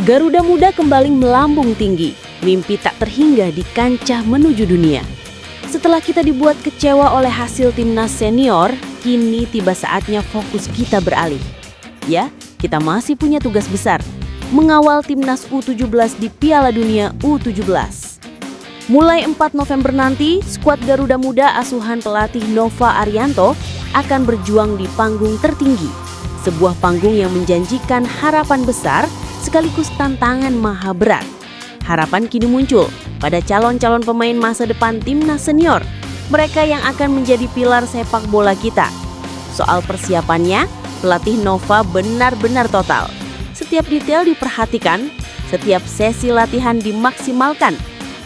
Garuda Muda kembali melambung tinggi, mimpi tak terhingga di kancah menuju dunia. Setelah kita dibuat kecewa oleh hasil timnas senior, kini tiba saatnya fokus kita beralih. Ya, kita masih punya tugas besar, mengawal timnas U17 di Piala Dunia U17. Mulai 4 November nanti, skuad Garuda Muda asuhan pelatih Nova Arianto akan berjuang di panggung tertinggi. Sebuah panggung yang menjanjikan harapan besar sekaligus tantangan maha berat. Harapan kini muncul pada calon-calon pemain masa depan timnas senior, mereka yang akan menjadi pilar sepak bola kita. Soal persiapannya, pelatih Nova benar-benar total. Setiap detail diperhatikan, setiap sesi latihan dimaksimalkan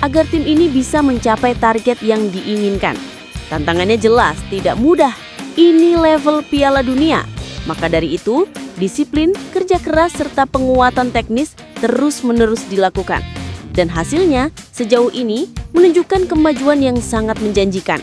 agar tim ini bisa mencapai target yang diinginkan. Tantangannya jelas tidak mudah, ini level Piala Dunia. Maka dari itu, disiplin, kerja keras, serta penguatan teknis terus-menerus dilakukan. Dan hasilnya, sejauh ini menunjukkan kemajuan yang sangat menjanjikan.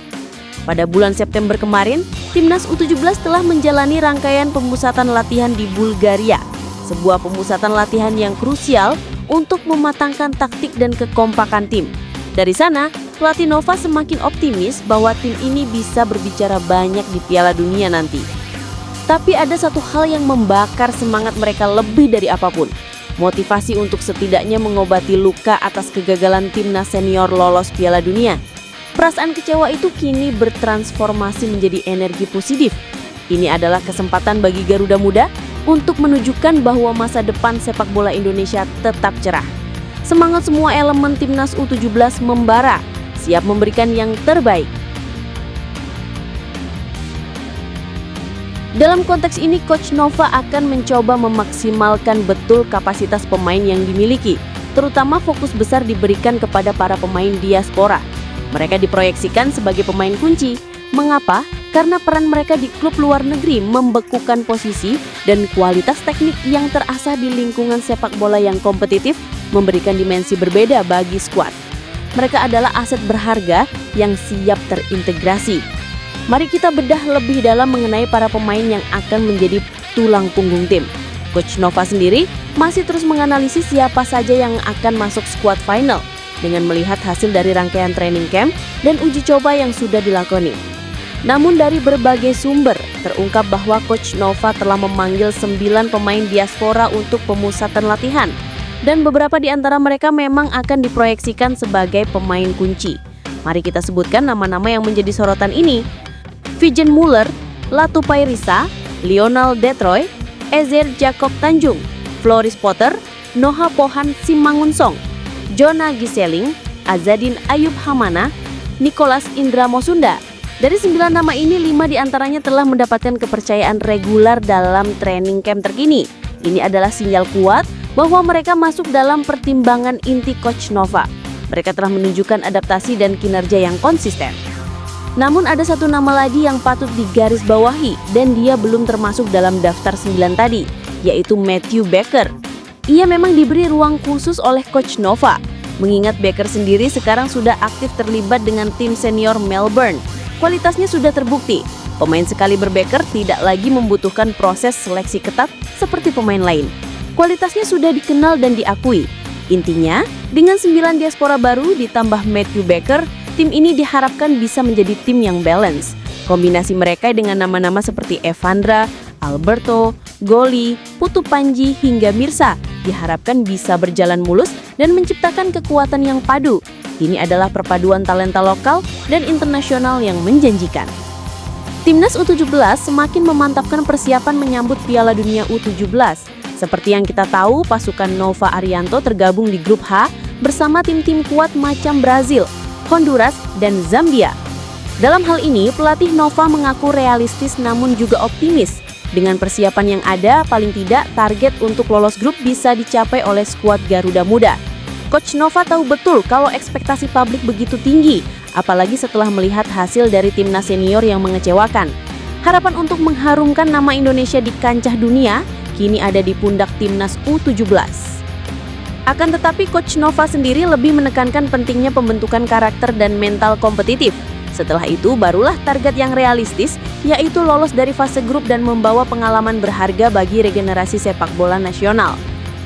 Pada bulan September kemarin, timnas U17 telah menjalani rangkaian pemusatan latihan di Bulgaria. Sebuah pemusatan latihan yang krusial untuk mematangkan taktik dan kekompakan tim. Dari sana, pelatih Nova semakin optimis bahwa tim ini bisa berbicara banyak di Piala Dunia nanti. Tapi ada satu hal yang membakar semangat mereka lebih dari apapun. Motivasi untuk setidaknya mengobati luka atas kegagalan timnas senior lolos Piala Dunia. Perasaan kecewa itu kini bertransformasi menjadi energi positif. Ini adalah kesempatan bagi Garuda Muda untuk menunjukkan bahwa masa depan sepak bola Indonesia tetap cerah. Semangat semua elemen timnas U17 membara, siap memberikan yang terbaik. Dalam konteks ini, Coach Nova akan mencoba memaksimalkan betul kapasitas pemain yang dimiliki, terutama fokus besar diberikan kepada para pemain diaspora. Mereka diproyeksikan sebagai pemain kunci. Mengapa? Karena peran mereka di klub luar negeri membekukan posisi dan kualitas teknik yang terasah di lingkungan sepak bola yang kompetitif memberikan dimensi berbeda bagi skuad. Mereka adalah aset berharga yang siap terintegrasi. Mari kita bedah lebih dalam mengenai para pemain yang akan menjadi tulang punggung tim. Coach Nova sendiri masih terus menganalisis siapa saja yang akan masuk skuad final dengan melihat hasil dari rangkaian training camp dan uji coba yang sudah dilakoni. Namun dari berbagai sumber terungkap bahwa Coach Nova telah memanggil 9 pemain diaspora untuk pemusatan latihan dan beberapa di antara mereka memang akan diproyeksikan sebagai pemain kunci. Mari kita sebutkan nama-nama yang menjadi sorotan ini. Vigen Muller, Latu Pairisa, Lionel Detroy, Ezer Jacob Tanjung, Floris Potter, Noha Pohan Simangunsong, Jona Giseling, Azadin Ayub Hamana, Nicholas Indra Mosunda. Dari 9 nama ini, 5 diantaranya telah mendapatkan kepercayaan reguler dalam training camp terkini. Ini adalah sinyal kuat bahwa mereka masuk dalam pertimbangan inti Coach Nova. Mereka telah menunjukkan adaptasi dan kinerja yang konsisten. Namun ada satu nama lagi yang patut digarisbawahi dan dia belum termasuk dalam daftar 9 tadi, yaitu Matthew Baker. Ia memang diberi ruang khusus oleh Coach Nova, mengingat Baker sendiri sekarang sudah aktif terlibat dengan tim senior Melbourne. Kualitasnya sudah terbukti. Pemain sekaliber Baker tidak lagi membutuhkan proses seleksi ketat seperti pemain lain. Kualitasnya sudah dikenal dan diakui. Intinya, dengan 9 diaspora baru ditambah Matthew Baker, tim ini diharapkan bisa menjadi tim yang balance. Kombinasi mereka dengan nama-nama seperti Evandra, Alberto, Goli, Putu Panji, hingga Mirsa diharapkan bisa berjalan mulus dan menciptakan kekuatan yang padu. Ini adalah perpaduan talenta lokal dan internasional yang menjanjikan. Timnas U17 semakin memantapkan persiapan menyambut Piala Dunia U17. Seperti yang kita tahu, pasukan Nova Arianto tergabung di grup H bersama tim-tim kuat macam Brazil, Honduras, dan Zambia. Dalam hal ini, pelatih Nova mengaku realistis namun juga optimis. Dengan persiapan yang ada, paling tidak target untuk lolos grup bisa dicapai oleh skuad Garuda Muda. Coach Nova tahu betul kalau ekspektasi publik begitu tinggi, apalagi setelah melihat hasil dari timnas senior yang mengecewakan. Harapan untuk mengharumkan nama Indonesia di kancah dunia kini ada di pundak timnas U17. Akan tetapi Coach Nova sendiri lebih menekankan pentingnya pembentukan karakter dan mental kompetitif. Setelah itu barulah target yang realistis, yaitu lolos dari fase grup dan membawa pengalaman berharga bagi regenerasi sepak bola nasional.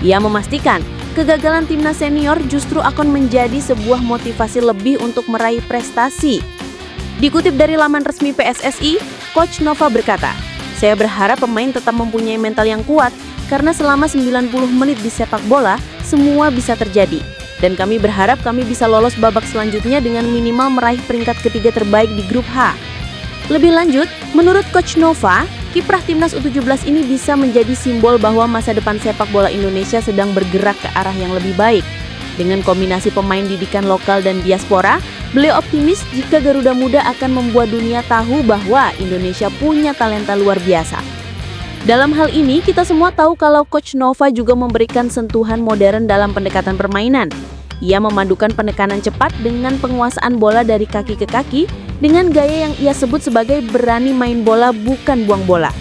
Ia memastikan kegagalan timnas senior justru akan menjadi sebuah motivasi lebih untuk meraih prestasi. Dikutip dari laman resmi PSSI, Coach Nova berkata, "Saya berharap pemain tetap mempunyai mental yang kuat karena selama 90 menit di sepak bola, semua bisa terjadi. Dan kami berharap kami bisa lolos babak selanjutnya dengan minimal meraih peringkat ketiga terbaik di grup H." Lebih lanjut, menurut Coach Nova, kiprah timnas U17 ini bisa menjadi simbol bahwa masa depan sepak bola Indonesia sedang bergerak ke arah yang lebih baik. Dengan kombinasi pemain didikan lokal dan diaspora, beliau optimis jika Garuda Muda akan membuat dunia tahu bahwa Indonesia punya talenta luar biasa. Dalam hal ini, kita semua tahu kalau Coach Nova juga memberikan sentuhan modern dalam pendekatan permainan. Ia memadukan penekanan cepat dengan penguasaan bola dari kaki ke kaki dengan gaya yang ia sebut sebagai berani main bola bukan buang bola.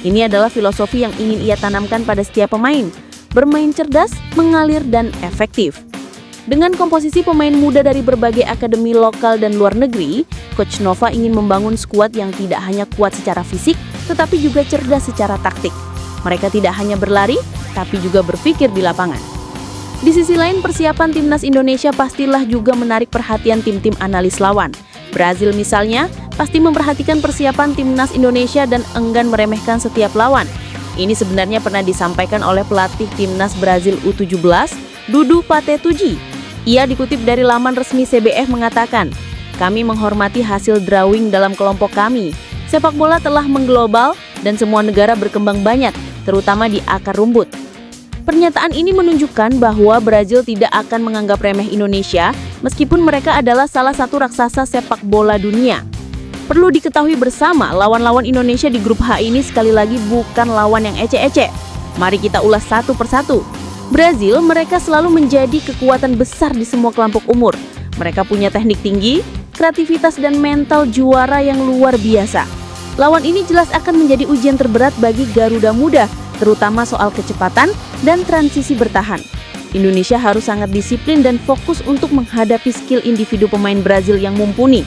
Ini adalah filosofi yang ingin ia tanamkan pada setiap pemain, bermain cerdas, mengalir, dan efektif. Dengan komposisi pemain muda dari berbagai akademi lokal dan luar negeri, Coach Nova ingin membangun skuad yang tidak hanya kuat secara fisik, tetapi juga cerdas secara taktik. Mereka tidak hanya berlari, tapi juga berpikir di lapangan. Di sisi lain, persiapan timnas Indonesia pastilah juga menarik perhatian tim-tim analis lawan. Brazil misalnya, pasti memperhatikan persiapan timnas Indonesia dan enggan meremehkan setiap lawan. Ini sebenarnya pernah disampaikan oleh pelatih timnas Brazil U17, Dudu Patetuji. Ia dikutip dari laman resmi CBF mengatakan, "Kami menghormati hasil drawing dalam kelompok kami. Sepak bola telah mengglobal dan semua negara berkembang banyak, terutama di akar rumput." Pernyataan ini menunjukkan bahwa Brazil tidak akan menganggap remeh Indonesia meskipun mereka adalah salah satu raksasa sepak bola dunia. Perlu diketahui bersama, lawan-lawan Indonesia di grup H ini sekali lagi bukan lawan yang ece-ece. Mari kita ulas satu persatu. Brazil, mereka selalu menjadi kekuatan besar di semua kelompok umur. Mereka punya teknik tinggi, kreativitas dan mental juara yang luar biasa. Lawan ini jelas akan menjadi ujian terberat bagi Garuda Muda, terutama soal kecepatan dan transisi bertahan. Indonesia harus sangat disiplin dan fokus untuk menghadapi skill individu pemain Brazil yang mumpuni.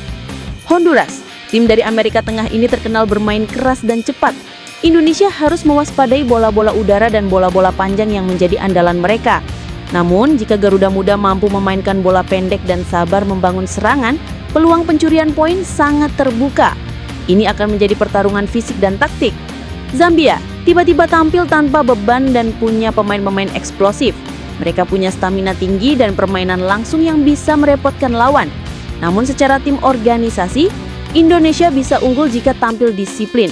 Honduras, tim dari Amerika Tengah ini terkenal bermain keras dan cepat. Indonesia harus mewaspadai bola-bola udara dan bola-bola panjang yang menjadi andalan mereka. Namun, jika Garuda Muda mampu memainkan bola pendek dan sabar membangun serangan, peluang pencurian poin sangat terbuka. Ini akan menjadi pertarungan fisik dan taktik. Zambia tiba-tiba tampil tanpa beban dan punya pemain-pemain eksplosif. Mereka punya stamina tinggi dan permainan langsung yang bisa merepotkan lawan. Namun secara tim organisasi, Indonesia bisa unggul jika tampil disiplin.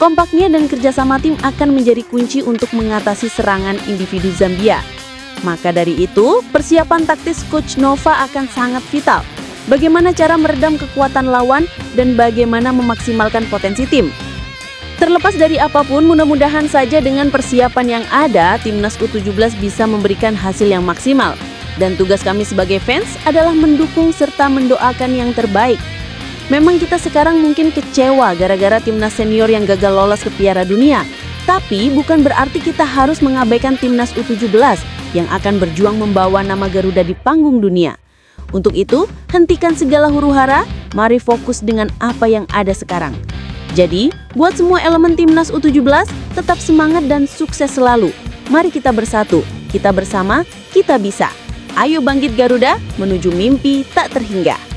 Kompaknya dan kerjasama tim akan menjadi kunci untuk mengatasi serangan individu Zambia. Maka dari itu, persiapan taktis Coach Nova akan sangat vital. Bagaimana cara meredam kekuatan lawan dan bagaimana memaksimalkan potensi tim. Terlepas dari apapun, mudah-mudahan saja dengan persiapan yang ada, timnas U17 bisa memberikan hasil yang maksimal. Dan tugas kami sebagai fans adalah mendukung serta mendoakan yang terbaik. Memang kita sekarang mungkin kecewa gara-gara timnas senior yang gagal lolos ke Piala Dunia. Tapi bukan berarti kita harus mengabaikan timnas U17 yang akan berjuang membawa nama Garuda di panggung dunia. Untuk itu, hentikan segala huru-hara, mari fokus dengan apa yang ada sekarang. Jadi, buat semua elemen timnas U17, tetap semangat dan sukses selalu. Mari kita bersatu, kita bersama, kita bisa. Ayo bangkit Garuda, menuju mimpi tak terhingga.